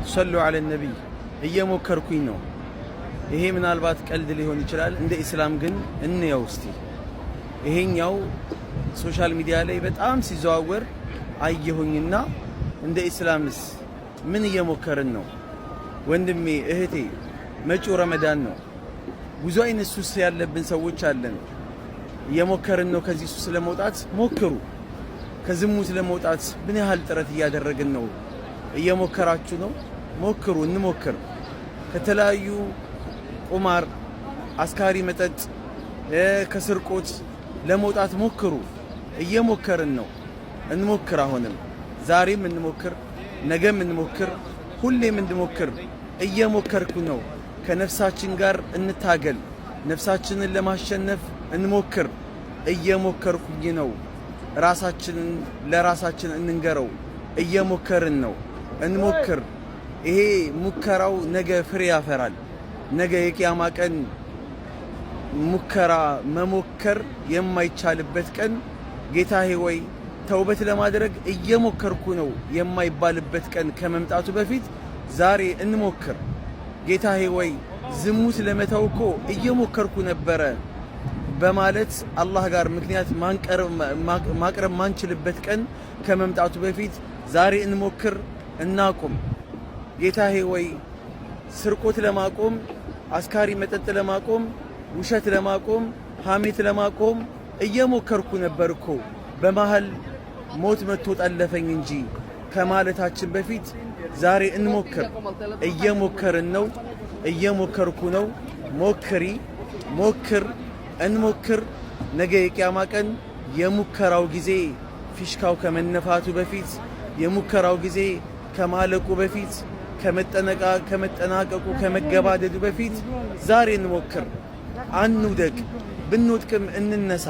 ሰሉ ዐለ ነቢይ እየሞከርኩኝ ነው። ይሄ ምናልባት ቀልድ ሊሆን ይችላል። እንደ ኢስላም ግን እንየው እስቲ። ይሄኛው ሶሻል ሚዲያ ላይ በጣም ሲዘዋወር አየሁኝና እንደ ኢስላምስ ምን እየሞከርን ነው? ወንድሜ እህቴ፣ መጪው ረመዳን ነው። ብዙ አይነት ሱስ ያለብን ሰዎች አለን። እየሞከርን ነው ከዚህ ሱስ ለመውጣት። ሞክሩ። ከዝሙት ለመውጣት ምን ያህል ጥረት እያደረግን ነው? እየሞከራችሁ ነው? ሞክሩ፣ እንሞክር። ከተለያዩ ቁማር፣ አስካሪ መጠጥ፣ ከስርቆት ለመውጣት ሞክሩ። እየሞከርን ነው። እንሞክር። አሁንም ዛሬም እንሞክር፣ ነገም እንሞክር፣ ሁሌም እንሞክር። እየሞከርኩ ነው። ከነፍሳችን ጋር እንታገል። ነፍሳችንን ለማሸነፍ እንሞክር። እየሞከርኩኝ ነው። ራሳችንን ለራሳችን እንንገረው። እየሞከርን ነው። እንሞክር። ይሄ ሙከራው ነገ ፍሬ ያፈራል። ነገ የቂያማ ቀን ሙከራ መሞከር የማይቻልበት ቀን ጌታዬ ወይ ተውበት ለማድረግ እየሞከርኩ ነው የማይባልበት ቀን ከመምጣቱ በፊት ዛሬ እንሞክር። ጌታዬ ወይ ዝሙት ለመተው እኮ እየሞከርኩ ነበረ በማለት አላህ ጋር ምክንያት ማቅረብ ማንችልበት ቀን ከመምጣቱ በፊት ዛሬ እንሞክር፣ እናቁም። ጌታዬ ወይ ስርቆት ለማቆም፣ አስካሪ መጠጥ ለማቆም፣ ውሸት ለማቆም፣ ሐሜት ለማቆም እየሞከርኩ ነበር እኮ በመሃል ሞት መጥቶ ጠለፈኝ እንጂ ከማለታችን በፊት ዛሬ እንሞክር። እየሞከርን ነው። እየሞከርኩ ነው። ሞክሪ፣ ሞክር፣ እንሞክር። ነገ የቂያማ ቀን የሙከራው ጊዜ ፊሽካው ከመነፋቱ በፊት፣ የሙከራው ጊዜ ከማለቁ በፊት፣ ከመጠናቀቁ ከመገባደዱ በፊት ዛሬ እንሞክር። አንውደቅ፣ ብንወድቅም እንነሳ።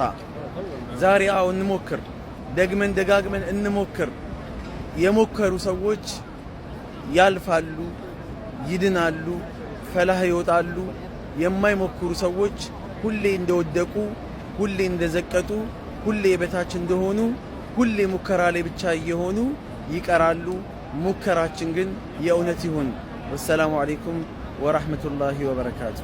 ዛሬ እንሞክር። ደግመን ደጋግመን እንሞክር። የሞከሩ ሰዎች ያልፋሉ፣ ይድናሉ፣ ፈላህ ይወጣሉ። የማይሞክሩ ሰዎች ሁሌ እንደወደቁ፣ ሁሌ እንደዘቀጡ፣ ሁሌ የበታች እንደሆኑ፣ ሁሌ ሙከራ ላይ ብቻ እየሆኑ ይቀራሉ። ሙከራችን ግን የእውነት ይሁን። ወሰላሙ አለይኩም ወራህመቱላሂ ወበረካቱ።